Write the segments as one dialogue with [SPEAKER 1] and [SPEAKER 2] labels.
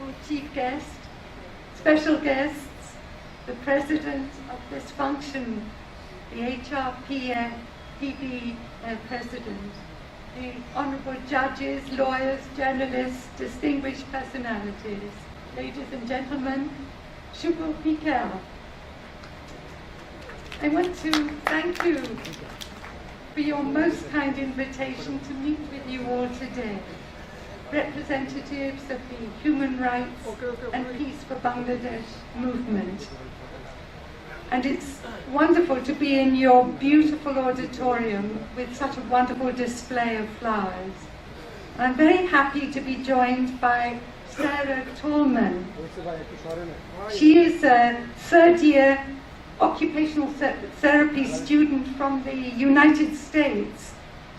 [SPEAKER 1] wonderful chief guest, special guests, the president of this function, the HRPB president, the honorable judges, lawyers, journalists, distinguished personalities, ladies and gentlemen, Shubho Pikel. I want to thank you for your most kind invitation to meet with you all today, representatives of the human rights and peace for Bangladesh movement. And it's wonderful to be in your beautiful auditorium with such a wonderful display of flowers. I'm very happy to be joined by Sarah Tallman. She is a third-year occupational therapy student from the United States.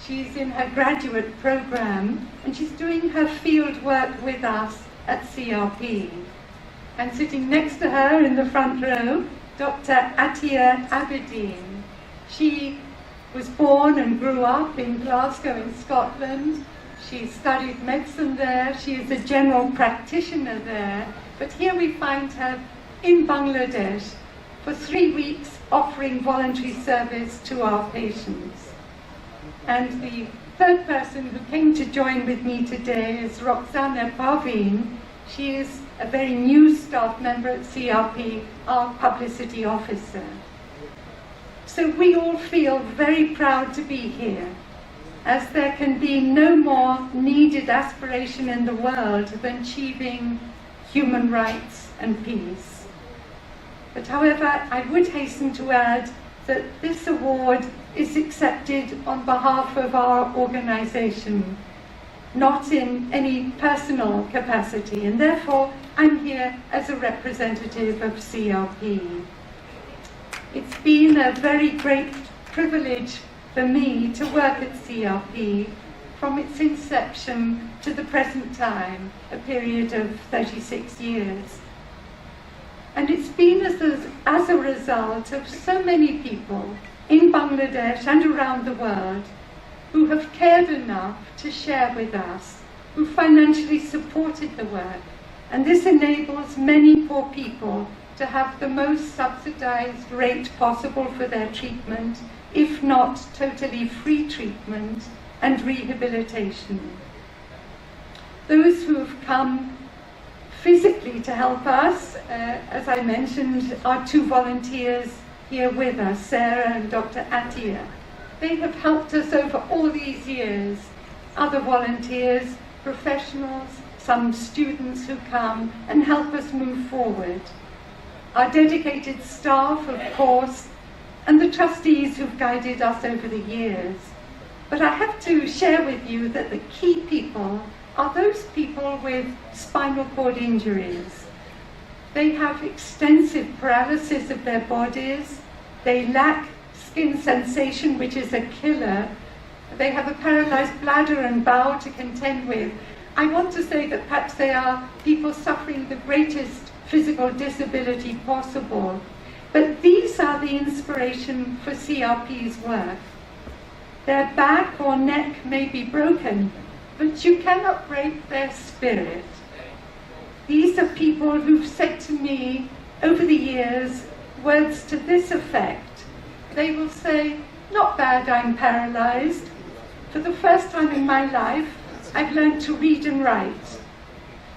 [SPEAKER 1] She's in her graduate program and she's doing her field work with us at CRP. And sitting next to her in the front row, Dr. Atiya Aberdeen. She was born and grew up in Glasgow in Scotland. She studied medicine there. She is a general practitioner there. But here we find her in Bangladesh for 3 weeks offering voluntary service to our patients. And the third person who came to join with me today is Roxana Parveen. She is a very new staff member at CRP, our publicity officer. So we all feel very proud to be here, as there can be no more needed aspiration in the world than achieving human rights and peace. But however, I would hasten to add that this award is accepted on behalf of our organization, not in any personal capacity, and therefore I'm here as a representative of CRP. It's been a very great privilege for me to work at CRP from its inception to the present time, a period of 36 years. And it's been as a result of so many people in Bangladesh and around the world who have cared enough to share with us, who financially supported the work. And this enables many poor people to have the most subsidized rate possible for their treatment, if not totally free treatment and rehabilitation. Those who have come physically to help us, as I mentioned, are 2 volunteers here with us, Sarah and Dr. Atiya. They have helped us over all these years. Other volunteers, professionals, some students who come and help us move forward. Our dedicated staff, of course, and the trustees who've guided us over the years. But I have to share with you that the key people are those people with spinal cord injuries. They have extensive paralysis of their bodies. They lack skin sensation, which is a killer. They have a paralyzed bladder and bowel to contend with. I want to say that perhaps they are people suffering the greatest physical disability possible. But these are the inspiration for CRP's work. Their back or neck may be broken, but you cannot break their spirit. These are people who've said to me over the years words to this effect. They will say, "Not bad, I'm paralyzed. For the first time in my life, I've learned to read and write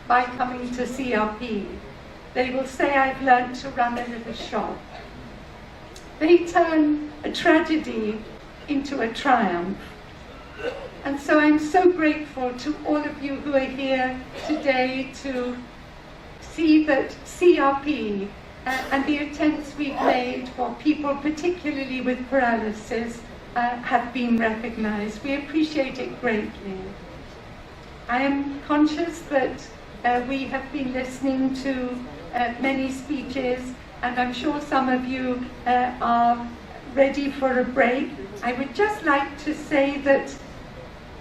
[SPEAKER 1] by coming to CRP." They will say, "I've learned to run a little shop." They turn a tragedy into a triumph. And so I'm so grateful to all of you who are here today to see that CRP and the attempts we've made for people, particularly with paralysis, have been recognized. We appreciate it greatly. I am conscious that we have been listening to many speeches, and I'm sure some of you are ready for a break. I would just like to say that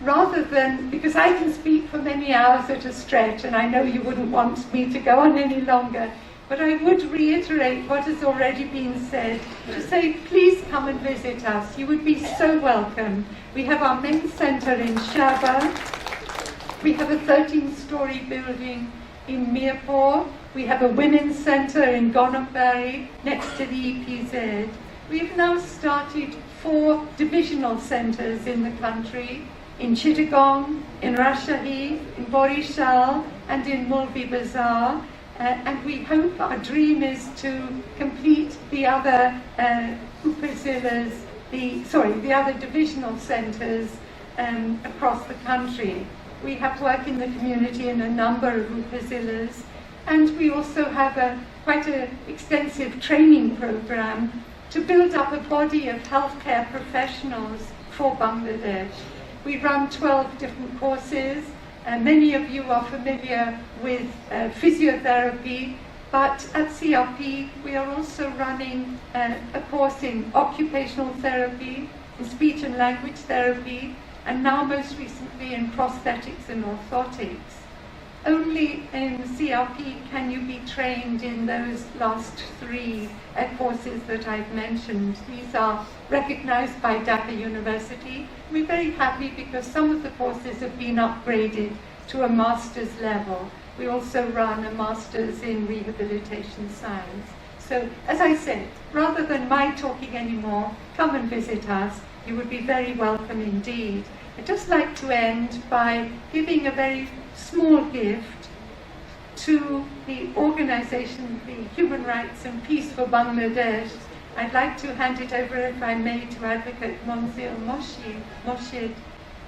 [SPEAKER 1] rather than, because I can speak for many hours at a stretch, and I know you wouldn't want me to go on any longer, but I would reiterate what has already been said, to say, please come and visit us. You would be so welcome. We have our main center in Shaba. We have a 13-story building in Mirpur. We have a women's centre in Gonopari next to the EPZ. We've now started 4 divisional centres in the country, in Chittagong, in Rajshahi, in Borishal and in Mulvi Bazaar. And we hope, our dream is to complete the other upazilas, the other divisional centres across the country. We have work in the community in a number of upazilas, and we also have quite an extensive training program to build up a body of healthcare professionals for Bangladesh. We run 12 different courses. Many of you are familiar with physiotherapy, but at CRP we are also running a course in occupational therapy, in speech and language therapy, and now most recently in prosthetics and orthotics. Only in CRP can you be trained in those last 3 courses that I've mentioned. These are recognized by Dhaka University. We're very happy because some of the courses have been upgraded to a master's level. We also run a master's in rehabilitation science. So, as I said, rather than my talking anymore, come and visit us. You would be very welcome indeed. I'd just like to end by giving a very small gift to the organization, the Human Rights and Peace for Bangladesh. I'd like to hand it over, if I may, to Advocate Monzil Moshid.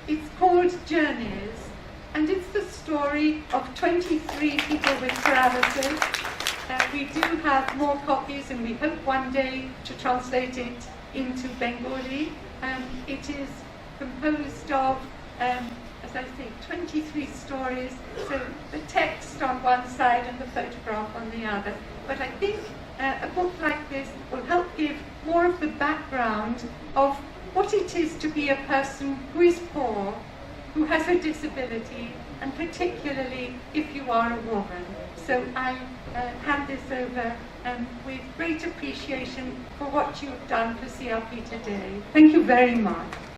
[SPEAKER 1] It's called Journeys, and it's the story of 23 people with paralysis. We do have more copies, and we hope one day to translate it into Bengali. It is composed of, as I say, 23 stories, so the text on one side and the photograph on the other. But I think a book like this will help give more of the background of what it is to be a person who is poor, who has a disability, and particularly if you are a woman. So I hand this over with great appreciation for what you've done for CRP today. Thank you very much.